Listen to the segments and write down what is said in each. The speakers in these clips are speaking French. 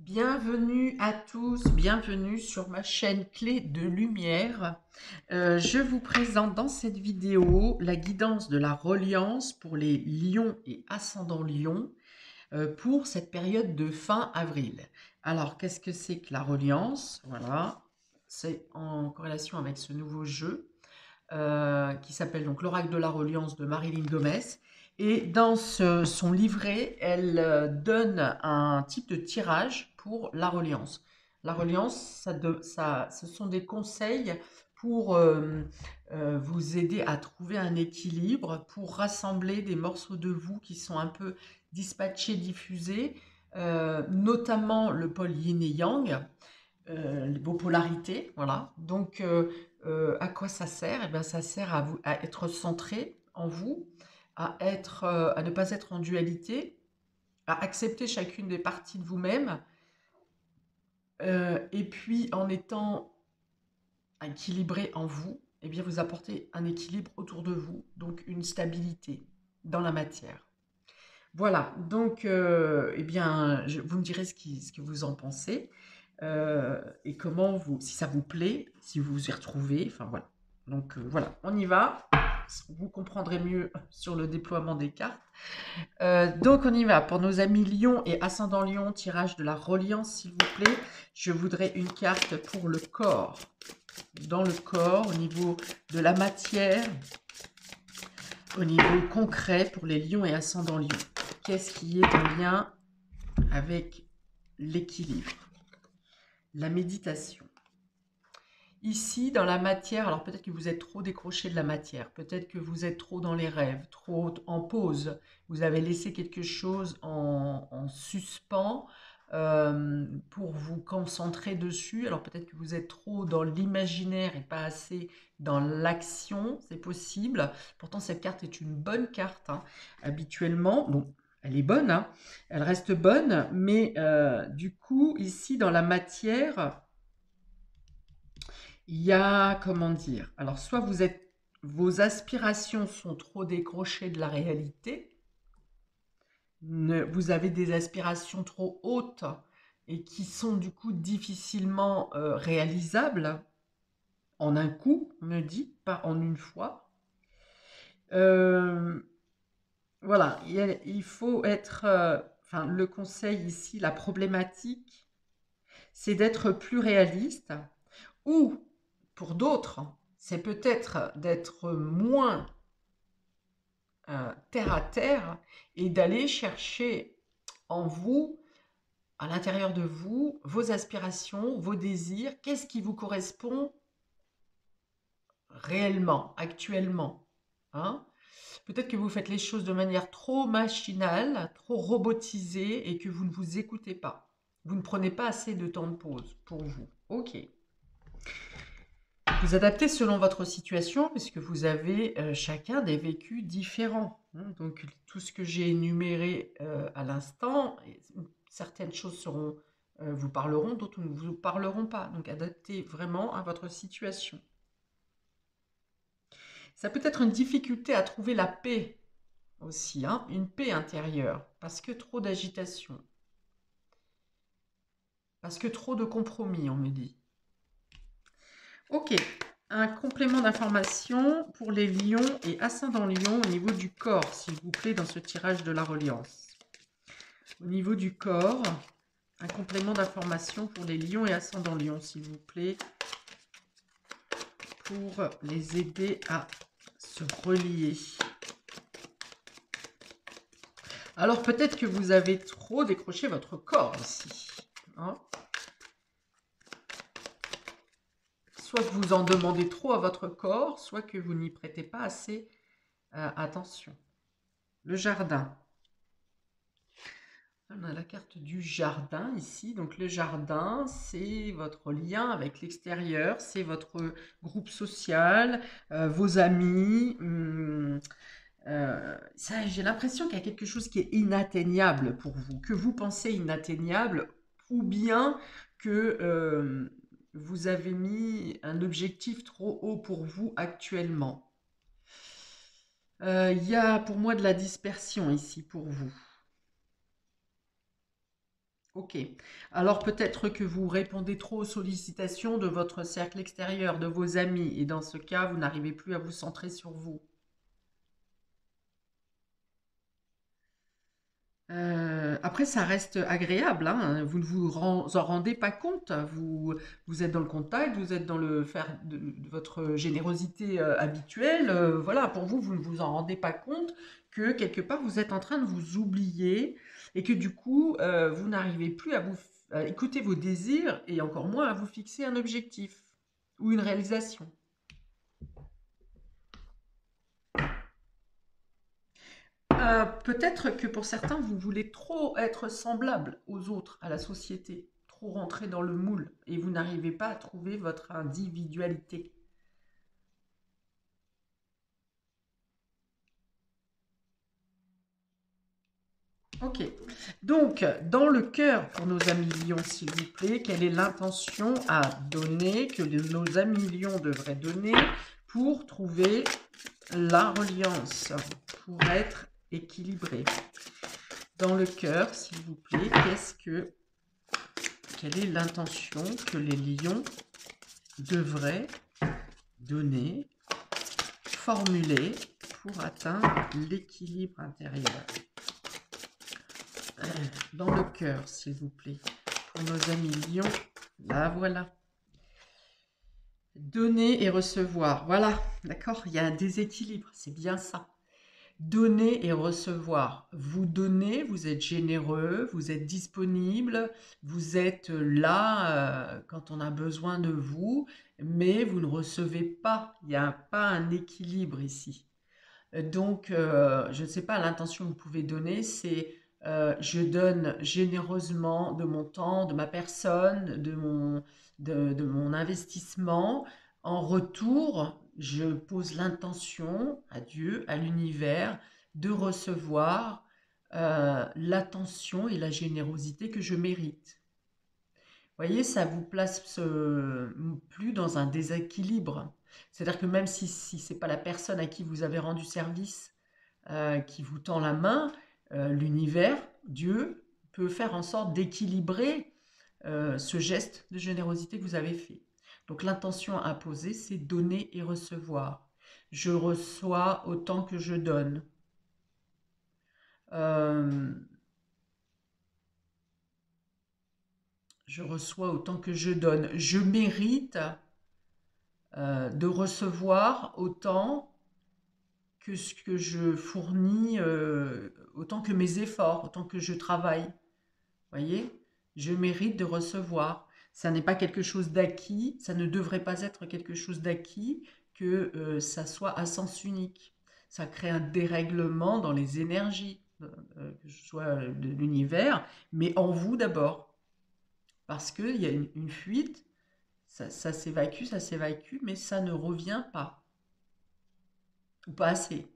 Bienvenue à tous, bienvenue sur ma chaîne Clé de Lumière. Je vous présente dans cette vidéo la guidance de la reliance pour les lions et ascendants lions pour cette période de fin avril. Alors, qu'est-ce que c'est que la reliance? Voilà, c'est en corrélation avec ce nouveau jeu qui s'appelle donc l'Oracle de la Reliance de Marilyn Gomez. Et dans son livret, elle donne un type de tirage pour la reliance. La reliance, ce sont des conseils pour vous aider à trouver un équilibre, pour rassembler des morceaux de vous qui sont un peu dispatchés, diffusés, notamment le pôle yin et yang, vos polarités, voilà. Donc, à quoi ça sert? Eh bien, ça sert à être centré en vous, à ne pas être en dualité, à accepter chacune des parties de vous-même, et puis en étant équilibré en vous, eh bien, vous apportez un équilibre autour de vous, donc une stabilité dans la matière. Voilà, donc, eh bien, vous me direz ce que vous en pensez. Et comment si ça vous plaît, si vous vous y retrouvez, enfin voilà. Donc voilà, on y va. Vous comprendrez mieux sur le déploiement des cartes. Donc on y va. Pour nos amis Lion et Ascendant Lion, tirage de la reliance, s'il vous plaît. Je voudrais une carte pour le corps. Dans le corps, au niveau de la matière, au niveau concret pour les Lions et Ascendant Lion. Qu'est-ce qui est en lien avec l'équilibre? La méditation. Ici, dans la matière, alors peut-être que vous êtes trop décroché de la matière, peut-être que vous êtes trop dans les rêves, trop en pause, vous avez laissé quelque chose en suspens pour vous concentrer dessus, alors peut-être que vous êtes trop dans l'imaginaire et pas assez dans l'action, c'est possible. Pourtant, cette carte est une bonne carte, hein. Habituellement. Bon, elle est bonne, hein, elle reste bonne, mais du coup, ici, dans la matière, il y a, comment dire, alors soit vos aspirations sont trop décrochées de la réalité, vous avez des aspirations trop hautes et qui sont du coup difficilement réalisables en un coup, on me dit, pas en une fois. Euh, voilà, il faut être, enfin le conseil ici, la problématique, c'est d'être plus réaliste. Ou, pour d'autres, c'est peut-être d'être moins terre à terre et d'aller chercher en vous, à l'intérieur de vous, vos aspirations, vos désirs, qu'est-ce qui vous correspond réellement, actuellement, hein? Peut-être que vous faites les choses de manière trop machinale, trop robotisée et que vous ne vous écoutez pas. Vous ne prenez pas assez de temps de pause pour vous. Ok. Vous adaptez selon votre situation, puisque vous avez chacun des vécus différents, hein. Donc tout ce que j'ai énuméré à l'instant, certaines choses vous parleront, d'autres ne vous parleront pas. Donc adaptez vraiment à votre situation. Ça peut être une difficulté à trouver la paix aussi, hein, une paix intérieure, parce que trop d'agitation, parce que trop de compromis, on me dit. Ok, un complément d'information pour les lions et ascendants lions au niveau du corps, s'il vous plaît, dans ce tirage de la reliance. Au niveau du corps, un complément d'information pour les lions et ascendants lions, s'il vous plaît, pour les aider à se relier. Alors peut-être que vous avez trop décroché votre corps ici, hein. Soit que vous en demandez trop à votre corps, soit que vous n'y prêtez pas assez attention. Le jardin. On a la carte du jardin ici. Donc le jardin, c'est votre lien avec l'extérieur, c'est votre groupe social, vos amis. J'ai l'impression qu'il y a quelque chose qui est inatteignable pour vous, que vous pensez inatteignable, ou bien que vous avez mis un objectif trop haut pour vous actuellement. Il y a pour moi de la dispersion ici pour vous. Ok. Alors peut-être que vous répondez trop aux sollicitations de votre cercle extérieur, de vos amis, et dans ce cas, vous n'arrivez plus à vous centrer sur vous. Après, ça reste agréable, hein. Vous ne en rendez pas compte. Vous êtes dans le contact, vous êtes dans le faire de votre générosité habituelle. Voilà, pour vous, vous ne vous en rendez pas compte que quelque part, vous êtes en train de vous oublier et que du coup, vous n'arrivez plus à écouter vos désirs et encore moins à vous fixer un objectif ou une réalisation. Peut-être que pour certains, vous voulez trop être semblable aux autres, à la société, trop rentrer dans le moule, et vous n'arrivez pas à trouver votre individualité. Ok. Donc, dans le cœur, pour nos amis lions, s'il vous plaît, quelle est l'intention à donner, que nos amis lions devraient donner pour trouver la reliance, pour être équilibré? Dans le cœur, s'il vous plaît, quelle est l'intention que les lions devraient donner, formuler pour atteindre l'équilibre intérieur? Dans le cœur, s'il vous plaît, pour nos amis lions, là voilà. Donner et recevoir, voilà, d'accord, il y a un déséquilibre, c'est bien ça. Donner et recevoir. Vous donnez, vous êtes généreux, vous êtes disponible, vous êtes là quand on a besoin de vous, mais vous ne recevez pas. Il n'y a pas un équilibre ici. Donc, je ne sais pas, l'intention que vous pouvez donner, c'est je donne généreusement de mon temps, de ma personne, de mon investissement. En retour, je pose l'intention à Dieu, à l'univers, de recevoir l'attention et la générosité que je mérite. Vous voyez, ça vous place plus dans un déséquilibre. C'est-à-dire que même si ce n'est pas la personne à qui vous avez rendu service qui vous tend la main, l'univers, Dieu, peut faire en sorte d'équilibrer ce geste de générosité que vous avez fait. Donc l'intention à poser, c'est donner et recevoir. Je reçois autant que je donne. Euh, je reçois autant que je donne. Je mérite de recevoir autant que ce que je fournis, autant que mes efforts, autant que je travaille. Voyez, je mérite de recevoir. Ça n'est pas quelque chose d'acquis, ça ne devrait pas être quelque chose d'acquis que ça soit à sens unique. Ça crée un dérèglement dans les énergies, que ce soit de l'univers, mais en vous d'abord. Parce qu'il y a une fuite, ça s'évacue, mais ça ne revient pas. Ou pas assez,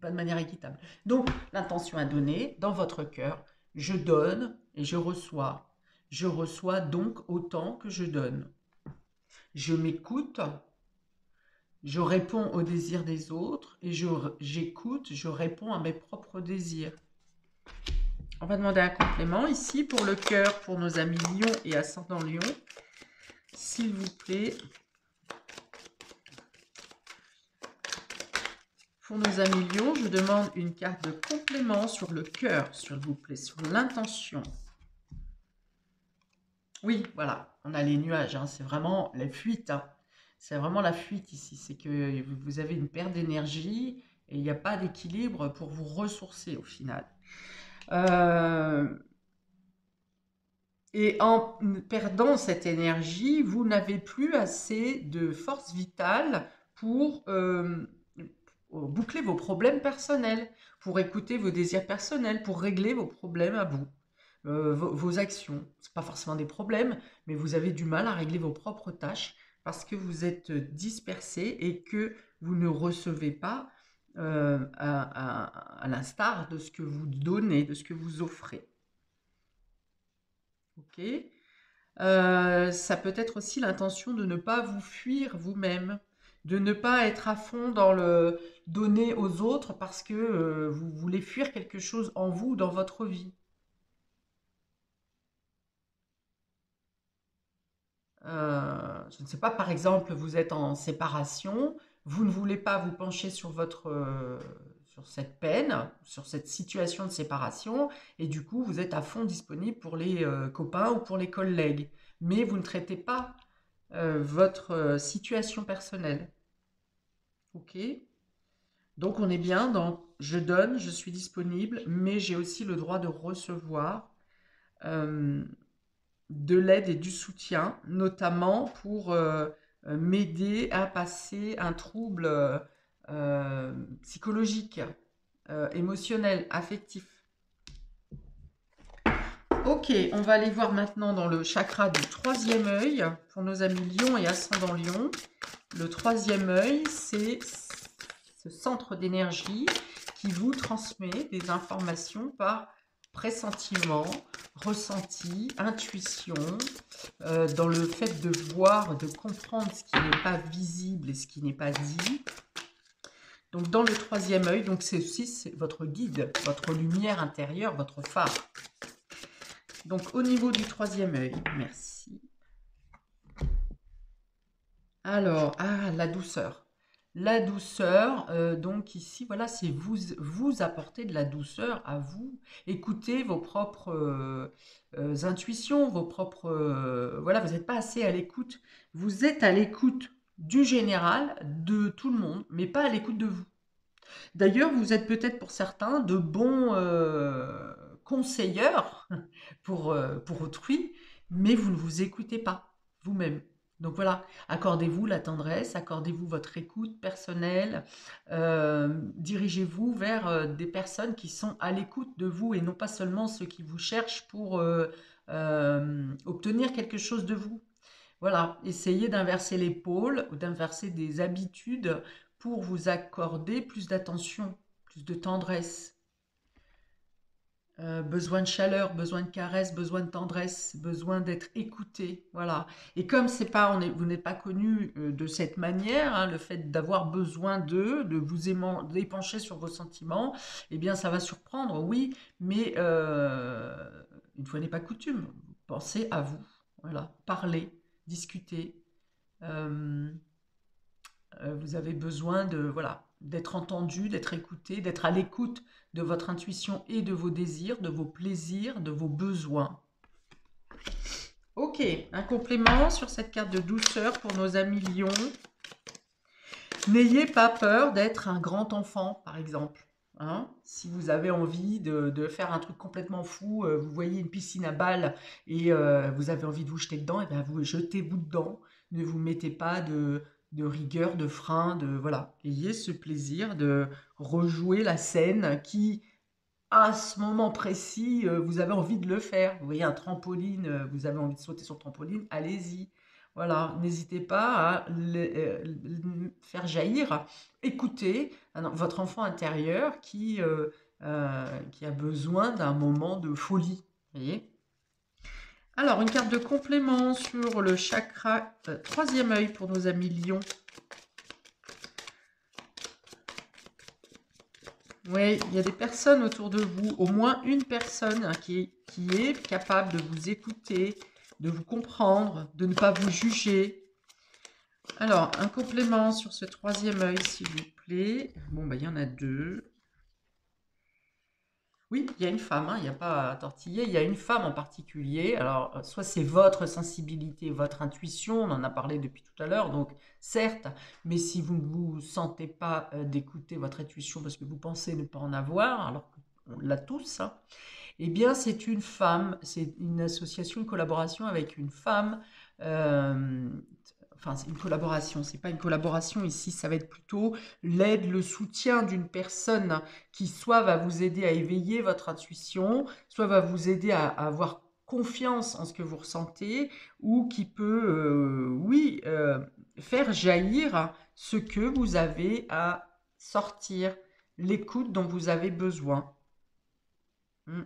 pas de manière équitable. Donc, l'intention à donner dans votre cœur, je donne et je reçois. Je reçois donc autant que je donne. Je m'écoute, je réponds aux désirs des autres et j'écoute, je réponds à mes propres désirs. On va demander un complément ici pour le cœur, pour nos amis lions et ascendant lion. S'il vous plaît, pour nos amis lions, je demande une carte de complément sur le cœur, s'il vous plaît, sur l'intention. Oui, voilà, on a les nuages, hein, c'est vraiment la fuite, hein. C'est vraiment la fuite ici, c'est que vous avez une perte d'énergie et il n'y a pas d'équilibre pour vous ressourcer au final. Euh, et en perdant cette énergie, vous n'avez plus assez de force vitale pour boucler vos problèmes personnels, pour écouter vos désirs personnels, pour régler vos problèmes à vous. Vos actions. Ce pas forcément des problèmes, mais vous avez du mal à régler vos propres tâches parce que vous êtes dispersé et que vous ne recevez pas à l'instar de ce que vous donnez, de ce que vous offrez. Ok. Ça peut être aussi l'intention de ne pas vous fuir vous-même, de ne pas être à fond dans le donner aux autres parce que vous voulez fuir quelque chose en vous, dans votre vie. Je ne sais pas, par exemple, vous êtes en séparation, vous ne voulez pas vous pencher sur sur cette peine, sur cette situation de séparation, et du coup, vous êtes à fond disponible pour les copains ou pour les collègues. Mais vous ne traitez pas votre situation personnelle. Ok? Donc, on est bien dans je donne, je suis disponible, mais j'ai aussi le droit de recevoir. Euh, de l'aide et du soutien, notamment pour m'aider à passer un trouble psychologique, émotionnel, affectif. Ok, on va aller voir maintenant dans le chakra du troisième œil pour nos amis lion et ascendant lion. Le troisième œil, c'est ce centre d'énergie qui vous transmet des informations par pressentiment, ressenti, intuition, dans le fait de voir, de comprendre ce qui n'est pas visible et ce qui n'est pas dit. Donc dans le troisième œil, donc c'est aussi votre guide, votre lumière intérieure, votre phare. Donc au niveau du troisième œil, merci. Alors, la douceur. La douceur, donc ici, voilà, c'est vous apporter de la douceur à vous. Écoutez vos propres intuitions, vos propres... voilà, vous n'êtes pas assez à l'écoute. Vous êtes à l'écoute du général, de tout le monde, mais pas à l'écoute de vous. D'ailleurs, vous êtes peut-être pour certains de bons conseilleurs pour autrui, mais vous ne vous écoutez pas vous-même. Donc voilà, accordez-vous la tendresse, accordez-vous votre écoute personnelle, dirigez-vous vers des personnes qui sont à l'écoute de vous et non pas seulement ceux qui vous cherchent pour obtenir quelque chose de vous. Voilà, essayez d'inverser les pôles ou d'inverser des habitudes pour vous accorder plus d'attention, plus de tendresse. Besoin de chaleur, besoin de caresse, besoin de tendresse, besoin d'être écouté, voilà. Et comme c'est pas, vous n'êtes pas connu de cette manière, hein, le fait d'avoir besoin de vous épancher sur vos sentiments, eh bien ça va surprendre, oui, mais une fois n'est pas coutume, pensez à vous, voilà, parlez, discutez. Euh, vous avez besoin de voilà d'être entendu, d'être écouté, d'être à l'écoute de votre intuition et de vos désirs, de vos plaisirs, de vos besoins. Ok, un complément sur cette carte de douceur pour nos amis lions. N'ayez pas peur d'être un grand enfant, par exemple. Hein, si vous avez envie de faire un truc complètement fou, vous voyez une piscine à balles et vous avez envie de vous jeter dedans, et bien vous jetez-vous dedans. Ne vous mettez pas de rigueur, de frein, de voilà. Ayez ce plaisir de rejouer la scène qui, à ce moment précis, vous avez envie de le faire. Vous voyez un trampoline, vous avez envie de sauter sur le trampoline, allez-y. Voilà, n'hésitez pas à faire jaillir, écoutez votre enfant intérieur qui a besoin d'un moment de folie. Voyez. Alors, une carte de complément sur le chakra troisième œil pour nos amis lions. Oui, il y a des personnes autour de vous, au moins une personne hein, qui est capable de vous écouter, de vous comprendre, de ne pas vous juger. Alors, un complément sur ce troisième œil, s'il vous plaît. Bon, il y en a deux. Oui, il y a une femme, hein, il n'y a pas à tortiller, il y a une femme en particulier. Alors, soit c'est votre sensibilité, votre intuition, on en a parlé depuis tout à l'heure, donc certes, mais si vous ne vous sentez pas d'écouter votre intuition parce que vous pensez ne pas en avoir, alors qu'on l'a tous, hein, eh bien c'est une femme, c'est une association, une collaboration avec une femme euh, enfin c'est une collaboration, c'est pas une collaboration ici, ça va être plutôt l'aide, le soutien d'une personne qui soit va vous aider à éveiller votre intuition, soit va vous aider à avoir confiance en ce que vous ressentez, ou qui peut, oui, faire jaillir ce que vous avez à sortir, l'écoute dont vous avez besoin. Mm.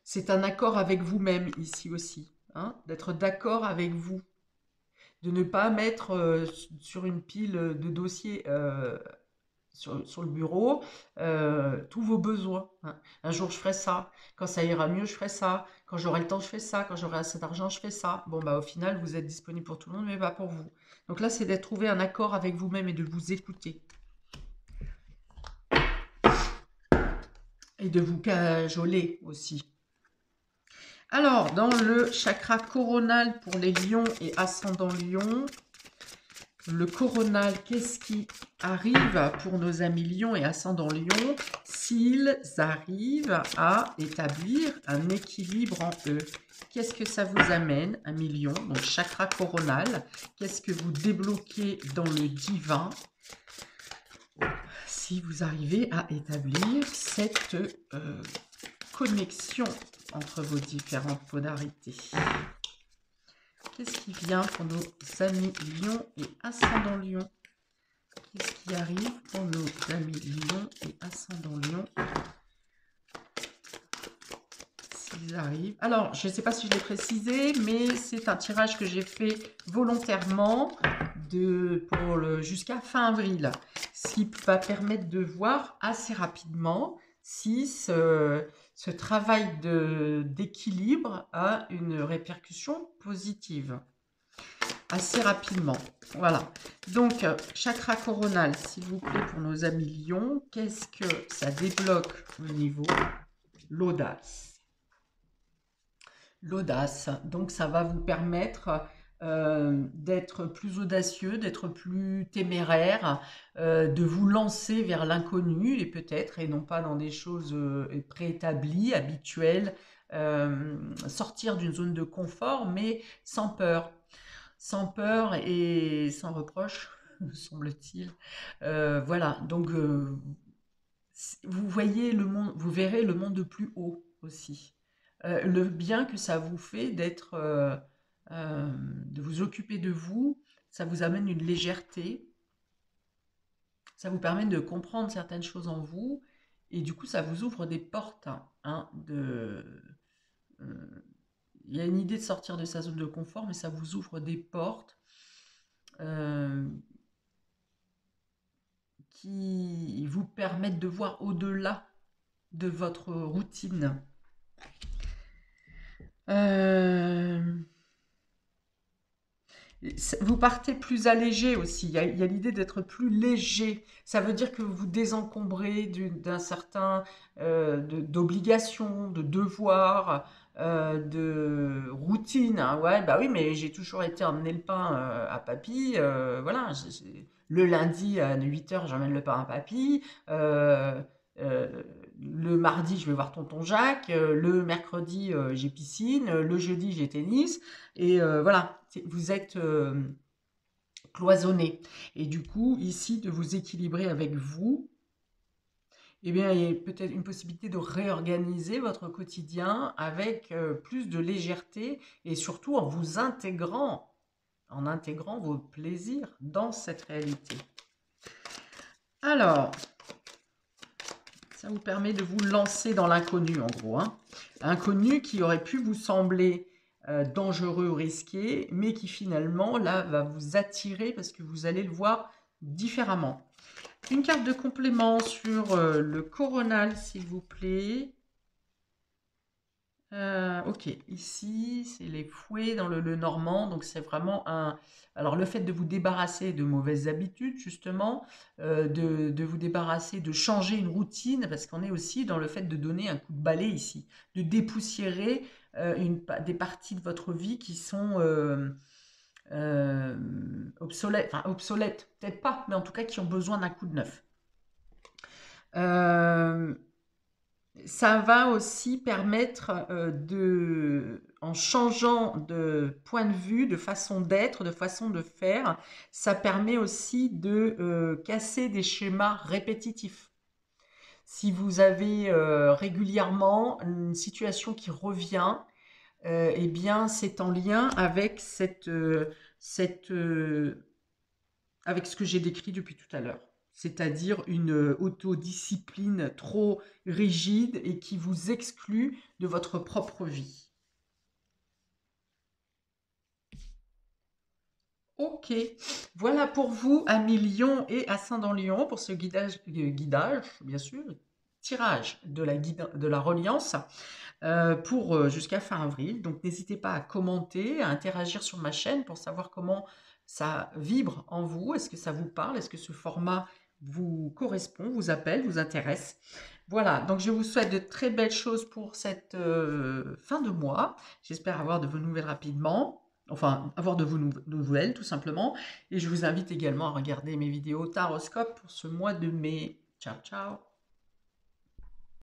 C'est un accord avec vous-même ici aussi, hein, d'être d'accord avec vous, de ne pas mettre sur une pile de dossiers sur le bureau tous vos besoins. Hein. Un jour je ferai ça, quand ça ira mieux je ferai ça, Quand j'aurai le temps, je fais ça. Quand j'aurai assez d'argent, je fais ça. Bon, bah, au final, vous êtes disponible pour tout le monde, mais pas pour vous. Donc là, c'est d'être trouvé un accord avec vous-même et de vous écouter. Et de vous cajoler aussi. Alors, dans le chakra coronal pour les lions et ascendant lion, le coronal, qu'est-ce qui arrive pour nos amis lions et ascendant lion s'ils arrivent à établir un équilibre en eux? Qu'est-ce que ça vous amène, amis lions? Donc, chakra coronal, qu'est-ce que vous débloquez dans le divin si vous arrivez à établir cette connexion entre vos différentes polarités? Qu'est-ce qui vient pour nos amis lions et ascendant lion? Qu'est-ce qui arrive pour nos amis lions et ascendant lion s'ils arrivent? Alors, je ne sais pas si je l'ai précisé, mais c'est un tirage que j'ai fait volontairement jusqu'à fin avril, ce qui va permettre de voir assez rapidement si ce travail d'équilibre a une répercussion positive. Assez rapidement. Voilà. Donc, chakra coronal, s'il vous plaît, pour nos amis lions, qu'est-ce que ça débloque au niveau? L'audace. L'audace. Donc, ça va vous permettre d'être plus audacieux, d'être plus téméraire, de vous lancer vers l'inconnu et peut-être, et non pas dans des choses préétablies, habituelles, sortir d'une zone de confort, mais sans peur. Sans peur et sans reproche, me semble-t-il. Voilà, donc vous voyez le monde, vous verrez le monde de plus haut aussi. Le bien que ça vous fait de vous occuper de vous, ça vous amène une légèreté, ça vous permet de comprendre certaines choses en vous, et du coup ça vous ouvre des portes. Il y a une idée de sortir de sa zone de confort, mais ça vous ouvre des portes qui vous permettent de voir au-delà de votre routine. Vous partez plus allégé aussi. Il y a l'idée d'être plus léger. Ça veut dire que vous vous désencombrez d'un certain d'obligations, de devoirs, de routine. Hein. Ouais, bah oui, mais j'ai toujours été emmener le pain à papy. Voilà, le lundi à 8 h, j'emmène le pain à papy. Le mardi, je vais voir tonton Jacques. Le mercredi, j'ai piscine. Le jeudi, j'ai tennis. Et voilà, vous êtes cloisonné. Et du coup, ici, de vous équilibrer avec vous, eh bien, il y a peut-être une possibilité de réorganiser votre quotidien avec plus de légèreté et surtout en intégrant vos plaisirs dans cette réalité. Alors, ça vous permet de vous lancer dans l'inconnu, en gros. Hein. Inconnu qui aurait pu vous sembler dangereux ou risqué, mais qui finalement, là, va vous attirer parce que vous allez le voir différemment. Une carte de complément sur le coronal, s'il vous plaît. Ok, ici, c'est les fouets dans le normand, donc c'est vraiment un... Alors, le fait de vous débarrasser de mauvaises habitudes, justement, de vous débarrasser, de changer une routine, parce qu'on est aussi dans le fait de donner un coup de balai ici, de dépoussiérer des parties de votre vie qui sont obsolètes, enfin obsolètes, peut-être pas, mais en tout cas qui ont besoin d'un coup de neuf. Ça va aussi permettre en changeant de point de vue, de façon d'être, de façon de faire, ça permet aussi de casser des schémas répétitifs. Si vous avez régulièrement une situation qui revient, eh bien c'est en lien avec avec ce que j'ai décrit depuis tout à l'heure. C'est-à-dire une autodiscipline trop rigide et qui vous exclut de votre propre vie. Ok, voilà pour vous, amis Lion et ascendant Lion, pour ce guidage, bien sûr. tirage de la reliance pour jusqu'à fin avril. Donc n'hésitez pas à commenter, à interagir sur ma chaîne pour savoir comment ça vibre en vous. Est-ce que ça vous parle? Est-ce que ce format vous correspond, vous appelle, vous intéresse? Voilà, donc je vous souhaite de très belles choses pour cette fin de mois. J'espère avoir de vos nouvelles rapidement. Enfin, avoir de vos nouvelles, tout simplement. Et je vous invite également à regarder mes vidéos Taroscope pour ce mois de mai. Ciao, ciao!